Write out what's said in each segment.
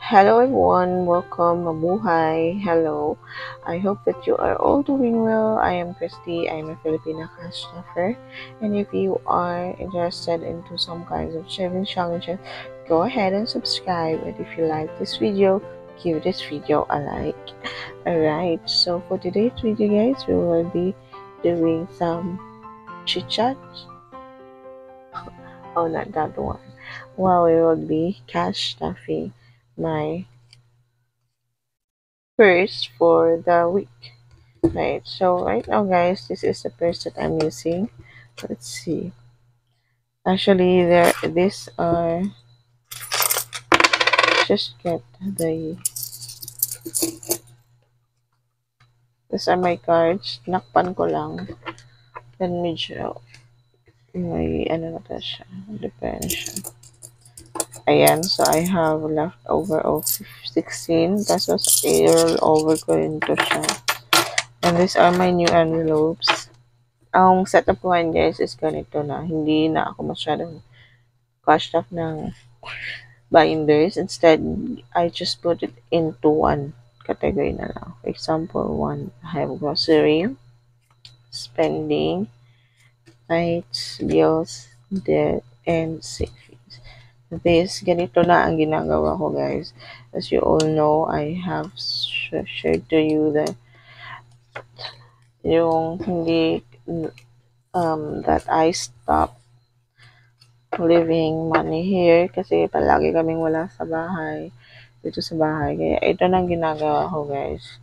Hello everyone, welcome Mabuhay. Hello. I hope that you are all doing well. I am Christy. I'm a Filipina cash stuffer. And if you are interested into some kinds of shaving challenges, go ahead and subscribe. And if you like this video, give this video a like. Alright, so for today's video guys, we will be doing some chit chat. Oh, not that one. Well, we will be cash stuffing my purse for the week. Right, so right now guys, this is the purse that I'm using. Let's see. Actually, these are just get the these are my cards. Nakpan ko lang. Then medyo may ano na to siya. Depende siya. Ayan, so I have leftover of 16 pesos. I-roll over ko rin to siya. And these are my new envelopes. Ang setup ko ngayon guys is ganito na. Hindi na ako masyadong cash stuff ng binders. Instead, I just put it into one category na lang. For example, one, I have grocery, spending, nights, bills, debt, and savings. This, ganito na ang ginagawa ko guys. As you all know, I have shared to you that yung hindi that I stop living money here kasi palagi kaming wala sa bahay. Dito sa bahay. Kaya ito nang ginagawa ko guys.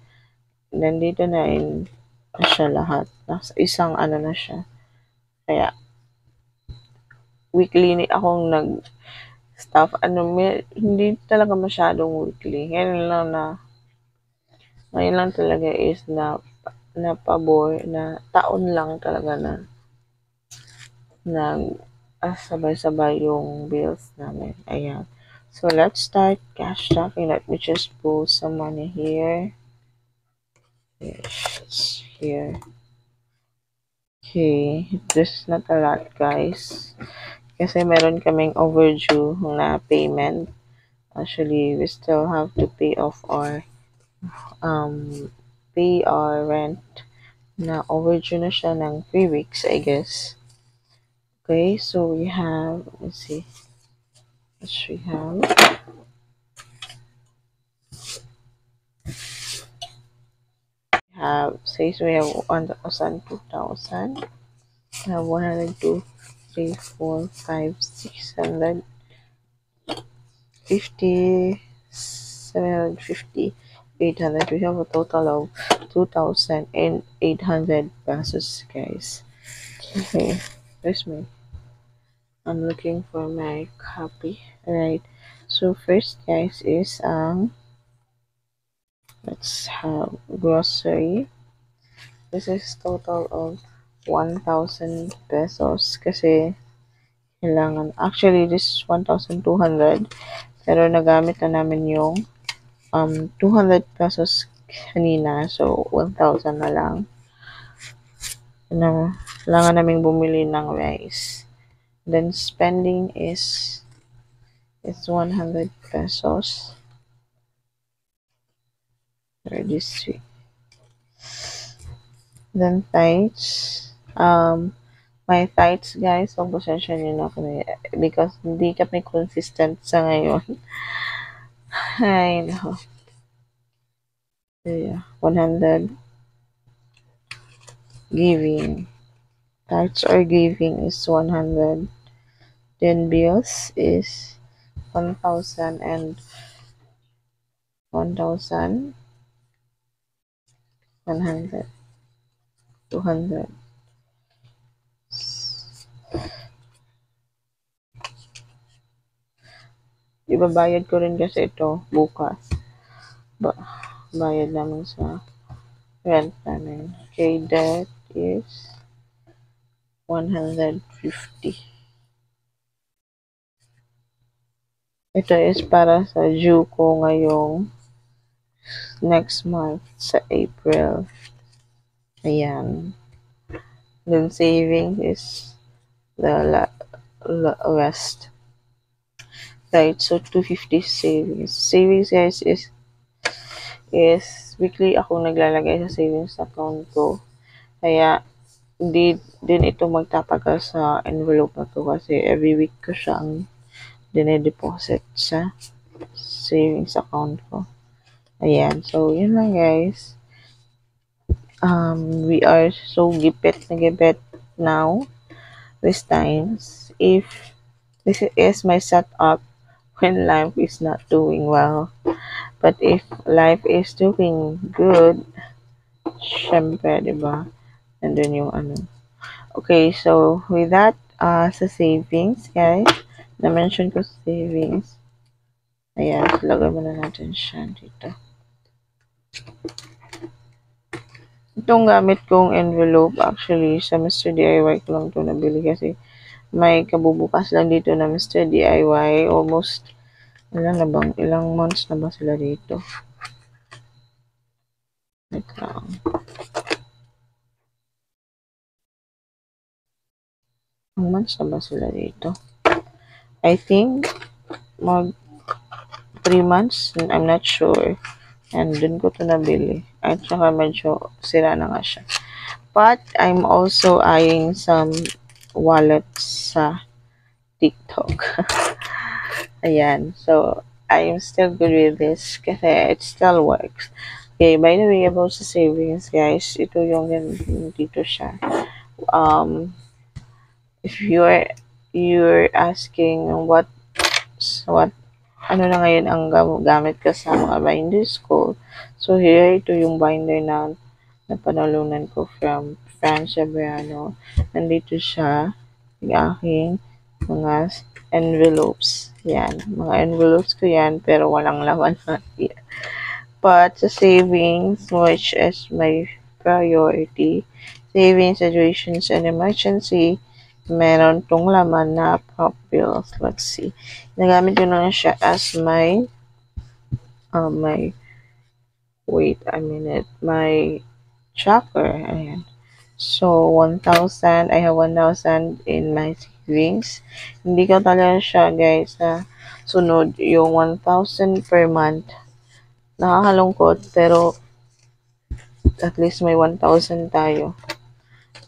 Nandito na siya lahat. Nasa isang ano na siya. Kaya weekly akong nag-stuff. Hindi talaga masyadong weekly. Ngayon lang talaga is na pabor na taon lang talaga na sabay-sabay yung bills namin. Ayan. So, let's start cash stuffing. Let me just put some money here. Yes, here. Okay, this is not a lot guys. Kasi meron kaming overdue na payment. Actually, we still have to pay our rent na overdue na siya ng 3 weeks, I guess. Okay, so we have, let's see, what we says we have 1,000, 2,000, we have 102, 3, 4, 5, 600, 50, 750, 800. We have a total of 2,800 pesos, guys. Okay, where's my? I'm looking for my copy. Alright. So first, guys, is let's have grocery. This is total of 1,000 pesos kasi kailangan. Actually, this is 1,200. Pero nagamit na namin yung 200 pesos kanina. So, 1,000 na lang. Kailangan naming bumili ng rice. Then, spending is 100 pesos. For this week. Then, tithes. My tithes, guys, so pasensya nyo na kami because hindi kami consistent sa ngayon. Ay, no. Yeah, 100 giving. Tithes or giving is 100. Then bills is 1,000 and 1,000, 100, 200. Ibabayad ko rin kasi ito bukas. Bayad namin sa rent namin. Okay, that is 150. Ito is para sa due ko ngayong next month sa April. Ayan. Then savings is the rest. Right, so 250 savings. Savings guys is weekly ako naglalagay sa savings account ko. Kaya hindi din ito magtatagal sa envelope na to kasi every week ko siyang dine-deposit sa savings account ko. Ayan, so yun lang guys. We are so gipit na gipit now these times. If this is my setup when life is not doing well. But if life is doing good, syempre, di ba? Nandun yung ano. Okay, so with that, sa savings, guys, na-mention ko sa savings. Ayan, so lagay muna natin siya dito. Itong gamit kong envelope, actually, sa Mr. DIY ko lang ito nabili kasi may kabubukas lang dito na Mr. DIY. Almost, ilang months na ba sila dito? Wait lang. Ilang months na ba sila dito? I think, mag 3 months, I'm not sure. And dun ko to nabili. At saka medyo sira na nga siya. But I'm also eyeing some wallets sa TikTok. Ayan. So, I'm still good with this kasi it still works. Okay, by the way, about sa savings, guys, ito yung dito siya. If you're asking what ano na ngayon ang gamit ko sa mga binders ko. So, here, ito yung binder na napanalunan ko from Franz Fabriano. Nandito siya, yung aking mga envelopes. Yan, mga envelopes ko yan, pero walang laman. But sa savings, which is my priority, savings, situations, and emergency, meron tong laman na pop bills. Let's see. Nagamit ko na siya as my my tracker. Ayan. So, 1,000. I have 1,000 in my savings. Hindi ko talaga siya, guys, sunod yung 1,000 per month. Nakakalungkot, pero at least may 1,000 tayo.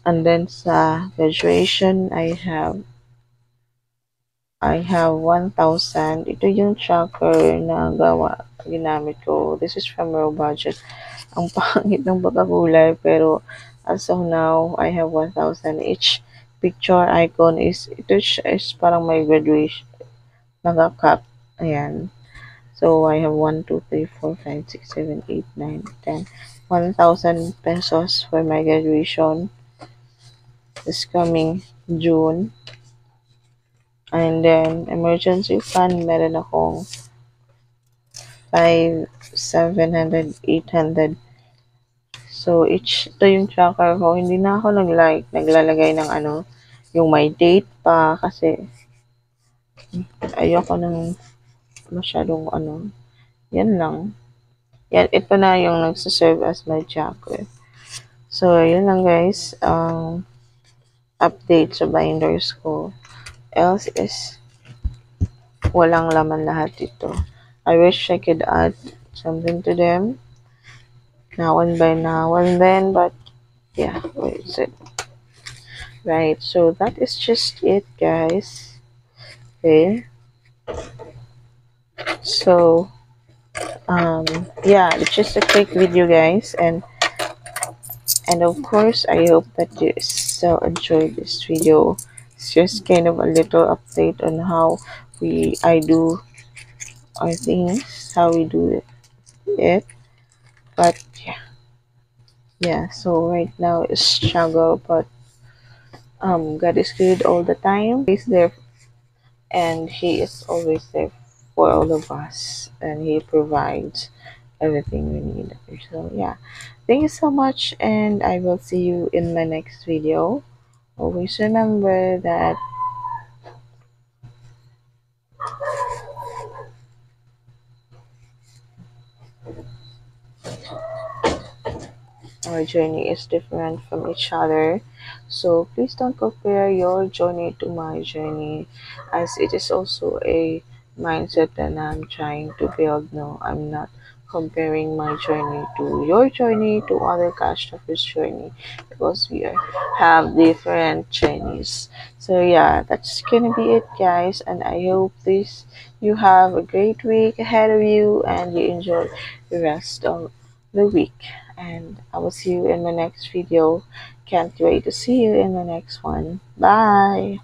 And then sa graduation, I have 1,000. Ito yung tracker na ginamit ko. This is from Raw Budget. Ang pangit ng pagkakulay, pero as of now, I have 1,000 each. Picture icon ito is parang may graduation. Naka-cap. Ayan. So, I have 1, 2, 3, 4, 5, 6, 7, 8, 9, 10. 1,000 pesos for my graduation this coming June. And then, emergency fund, meron akong 5, 700, 800. So, ito yung tracker ko. Hindi na ako naglalagay ng yung may date pa kasi ayoko ng masyadong yan lang. Yan, ito na yung nagsaserve as my tracker. So, yun lang guys. Update sa binders ko. Else is walang laman lahat ito. I wish I could add something to them now and then, but yeah, where is it? Right, so that is just it, guys. Okay. So, yeah, it's just a quick video, guys, and of course, I hope that you so enjoyed this video. It's just kind of a little update on how I do our things, how we do it. But yeah. So right now it's struggle, but God is good all the time. He's there, and He is always there for all of us, and He provides everything we need. So yeah, thank you so much, and I will see you in my next video. Always remember that our journey is different from each other. So please don't compare your journey to my journey, as it is also a mindset that I'm trying to build. No, I'm not comparing my journey to your journey to other castafish journey because have different journeys. So yeah, that's gonna be it, guys, and I hope this you have a great week ahead of you and you enjoy the rest of the week. And I will see you in my next video. Can't wait to see you in the next one. Bye.